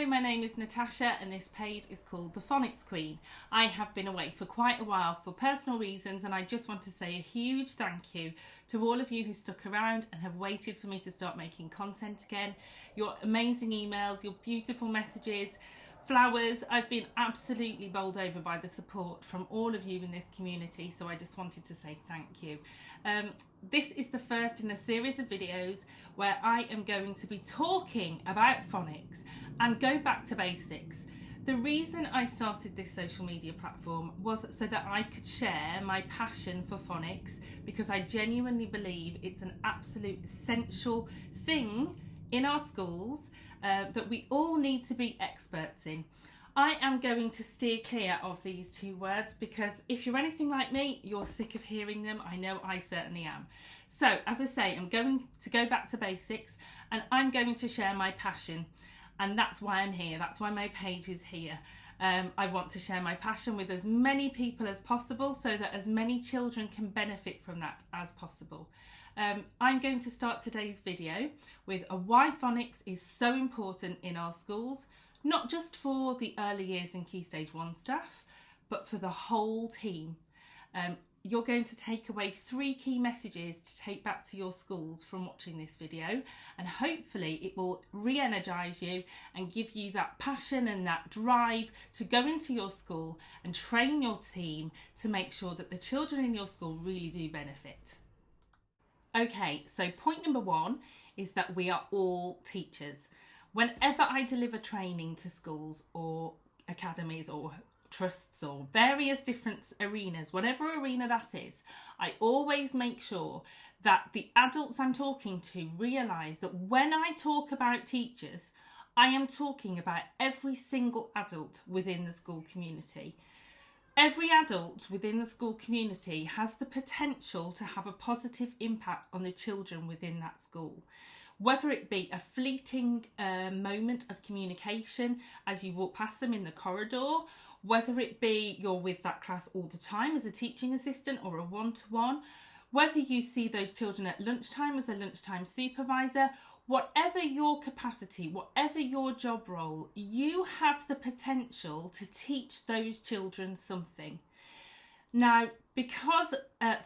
Hello, my name is Natasha and this page is called The Phonics Queen. I have been away for quite a while for personal reasons, and I just want to say a huge thank you to all of you who stuck around and have waited for me to start making content again. Your amazing emails, your beautiful messages, flowers. I've been absolutely bowled over by the support from all of you in this community, so I just wanted to say thank you. This is the first in a series of videos where I am going to be talking about phonics and go back to basics. The reason I started this social media platform was so that I could share my passion for phonics, because I genuinely believe it's an absolute essential thing in our schools that we all need to be experts in. I am going to steer clear of these two words because if you're anything like me, you're sick of hearing them. I know I certainly am. So, as I say, I'm going to go back to basics and I'm going to share my passion. And that's why I'm here. That's why my page is here. I want to share my passion with as many people as possible so that as many children can benefit from that as possible. I'm going to start today's video with why phonics is so important in our schools, not just for the early years and Key Stage 1 staff, but for the whole team. You're going to take away 3 key messages to take back to your schools from watching this video, and hopefully it will re-energise you and give you that passion and that drive to go into your school and train your team to make sure that the children in your school really do benefit. Okay, so point number 1 is that we are all teachers. Whenever I deliver training to schools or academies or trusts or various different arenas, whatever arena that is, I always make sure that the adults I'm talking to realise that when I talk about teachers, I am talking about every single adult within the school community. Every adult within the school community has the potential to have a positive impact on the children within that school. Whether it be a fleeting moment of communication as you walk past them in the corridor, whether it be you're with that class all the time as a teaching assistant or a one-to-one, whether you see those children at lunchtime as a lunchtime supervisor, whatever your capacity, whatever your job role, you have the potential to teach those children something. Now, because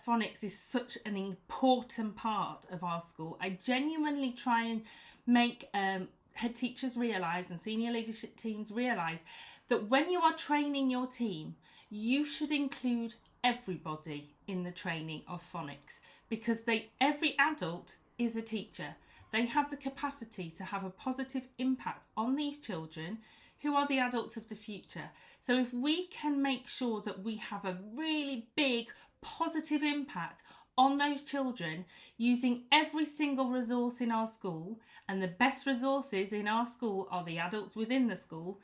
phonics is such an important part of our school, I genuinely try and make head teachers realise and senior leadership teams realise that when you are training your team, you should include everybody in the training of phonics, because every adult is a teacher. They have the capacity to have a positive impact on these children who are the adults of the future. So if we can make sure that we have a really big positive impact on those children using every single resource in our school, and the best resources in our school are the adults within the school,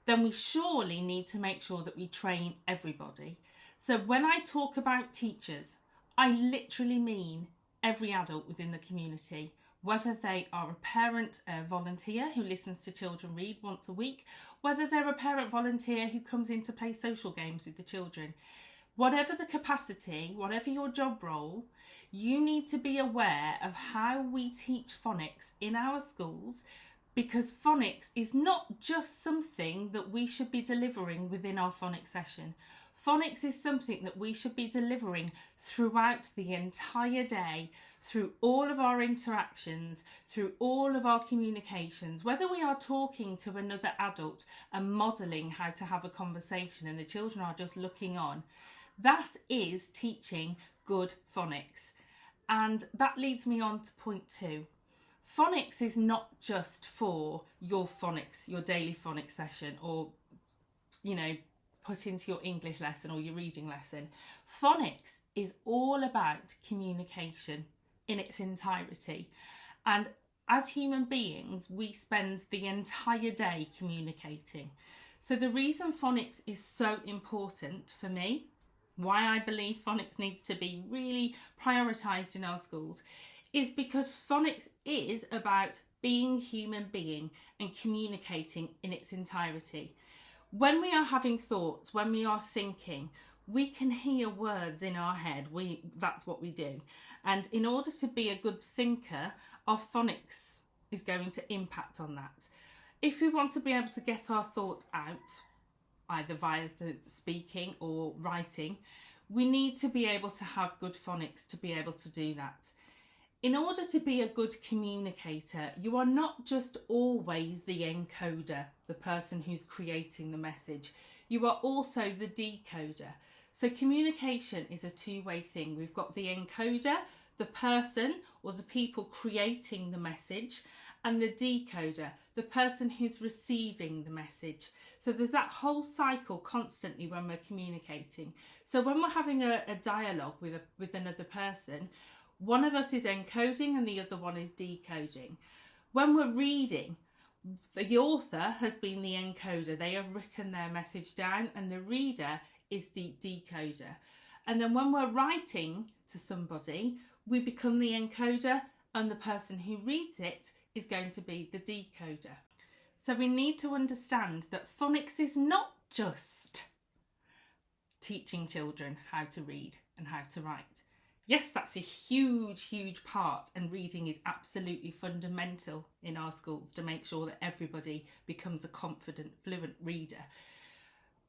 then we surely need to make sure that we train everybody. So when I talk about teachers, I literally mean every adult within the community, whether they are a parent volunteer who listens to children read once a week, whether they're a parent volunteer who comes in to play social games with the children. Whatever the capacity, whatever your job role, you need to be aware of how we teach phonics in our schools, because phonics is not just something that we should be delivering within our phonics session. Phonics is something that we should be delivering throughout the entire day, through all of our interactions, through all of our communications, whether we are talking to another adult and modelling how to have a conversation and the children are just looking on. That is teaching good phonics. And that leads me on to point 2. Phonics is not just for your phonics, your daily phonics session, or, put into your English lesson or your reading lesson. Phonics is all about communication in its entirety. And as human beings, we spend the entire day communicating. So the reason phonics is so important for me, why I believe phonics needs to be really prioritised in our schools, is because phonics is about being human being and communicating in its entirety. When we are having thoughts, when we are thinking, we can hear words in our head. That's what we do. And in order to be a good thinker, our phonics is going to impact on that. If we want to be able to get our thoughts out, either via the speaking or writing, we need to be able to have good phonics to be able to do that. In order to be a good communicator, you are not just always the encoder, the person who's creating the message. You are also the decoder. So communication is a two-way thing. We've got the encoder, the person or the people creating the message, and the decoder, the person who's receiving the message. So there's that whole cycle constantly when we're communicating. So when we're having a dialogue with another person, one of us is encoding and the other one is decoding. When we're reading, the author has been the encoder. They have written their message down and the reader is the decoder. And then when we're writing to somebody, we become the encoder and the person who reads it is going to be the decoder. So we need to understand that phonics is not just teaching children how to read and how to write. Yes, that's a huge, huge part, and reading is absolutely fundamental in our schools to make sure that everybody becomes a confident, fluent reader.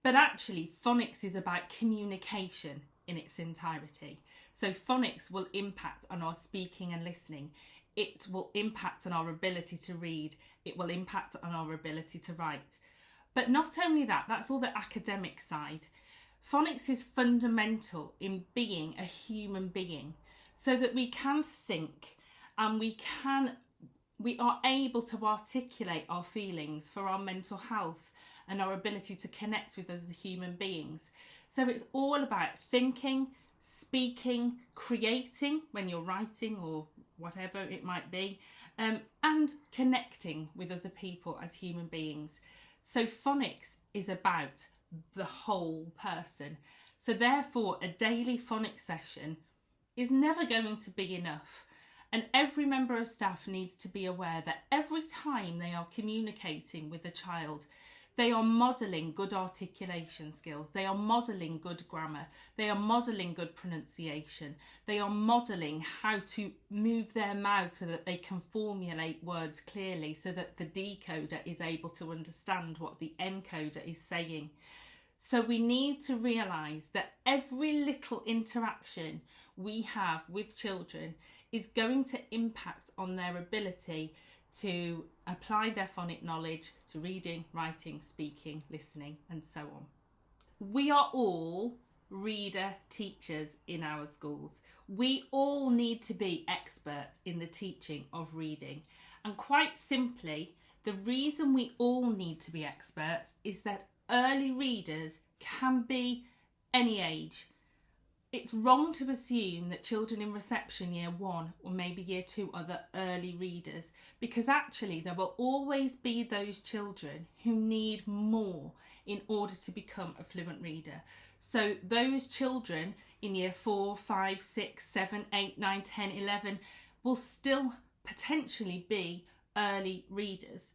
But actually, phonics is about communication in its entirety. So phonics will impact on our speaking and listening. It will impact on our ability to read. It will impact on our ability to write. But not only that, that's all the academic side. Phonics is fundamental in being a human being so that we can think and we are able to articulate our feelings for our mental health and our ability to connect with other human beings. So it's all about thinking, speaking, creating when you're writing or whatever it might be, and connecting with other people as human beings. So phonics is about the whole person. So therefore, a daily phonics session is never going to be enough. And every member of staff needs to be aware that every time they are communicating with a child, they are modelling good articulation skills. They are modelling good grammar. They are modelling good pronunciation. They are modelling how to move their mouth so that they can formulate words clearly so that the decoder is able to understand what the encoder is saying. So we need to realise that every little interaction we have with children is going to impact on their ability to apply their phonic knowledge to reading, writing, speaking, listening, and so on. We are all reader teachers in our schools. We all need to be experts in the teaching of reading. And quite simply, the reason we all need to be experts is that early readers can be any age. It's wrong to assume that children in reception year 1 or maybe year 2 are the early readers, because actually there will always be those children who need more in order to become a fluent reader. So those children in year 4, 5, 6, 7, 8, 9, 10, 11 will still potentially be early readers.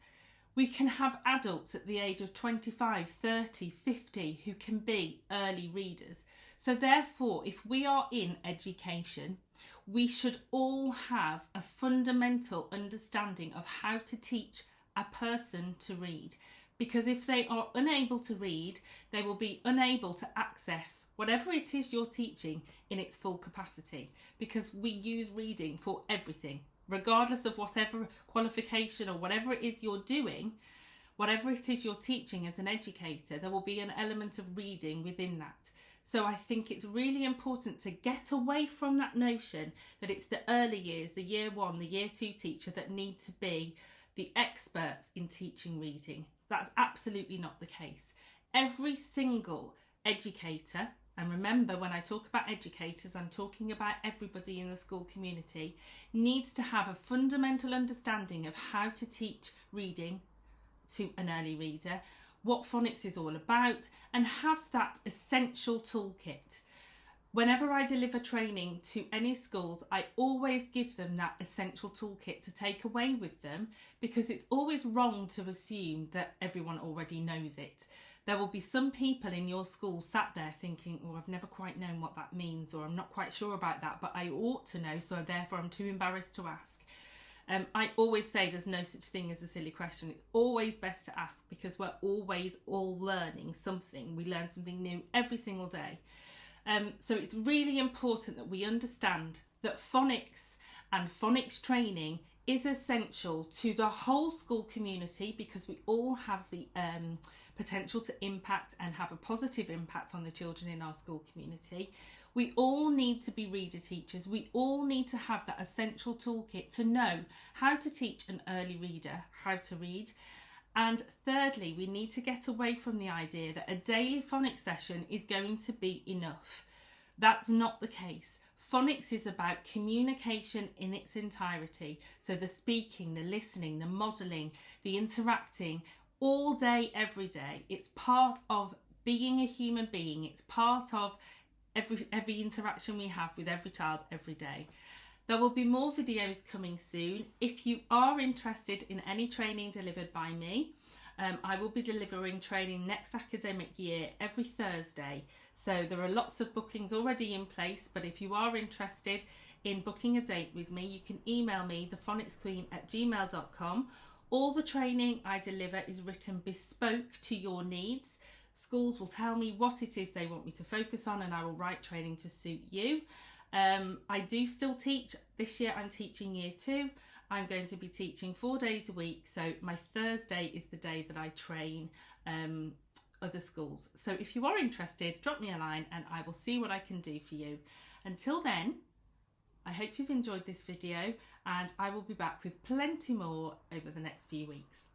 We can have adults at the age of 25, 30, 50 who can be early readers. So therefore, if we are in education, we should all have a fundamental understanding of how to teach a person to read. Because if they are unable to read, they will be unable to access whatever it is you're teaching in its full capacity. Because we use reading for everything. Regardless of whatever qualification or whatever it is you're doing, whatever it is you're teaching as an educator, there will be an element of reading within that. So I think it's really important to get away from that notion that it's the early years, the year 1, the year 2 teacher that need to be the experts in teaching reading. That's absolutely not the case. Every single educator, and remember when I talk about educators, I'm talking about everybody in the school community, needs to have a fundamental understanding of how to teach reading to an early reader, what phonics is all about, and have that essential toolkit. Whenever I deliver training to any schools, I always give them that essential toolkit to take away with them, because it's always wrong to assume that everyone already knows it. There will be some people in your school sat there thinking, oh, I've never quite known what that means, or I'm not quite sure about that, but I ought to know, so therefore I'm too embarrassed to ask. I always say there's no such thing as a silly question. It's always best to ask, because we're always all learning something. We learn something new every single day. So it's really important that we understand that phonics and phonics training is essential to the whole school community, because we all have the potential to impact and have a positive impact on the children in our school community. We all need to be reader teachers. We all need to have that essential toolkit to know how to teach an early reader how to read. And thirdly, we need to get away from the idea that a daily phonics session is going to be enough. That's not the case. Phonics is about communication in its entirety. So the speaking, the listening, the modelling, the interacting, all day, every day. It's part of being a human being. It's part of every interaction we have with every child every day. There will be more videos coming soon. If you are interested in any training delivered by me, I will be delivering training next academic year every Thursday. So there are lots of bookings already in place, but if you are interested in booking a date with me, you can email me, thephonicsqueen@gmail.com. All the training I deliver is written bespoke to your needs. Schools will tell me what it is they want me to focus on, and I will write training to suit you. I do still teach. This year I'm teaching year 2. I'm going to be teaching 4 days a week. So my Thursday is the day that I train other schools. So if you are interested, drop me a line and I will see what I can do for you. Until then, I hope you've enjoyed this video, and I will be back with plenty more over the next few weeks.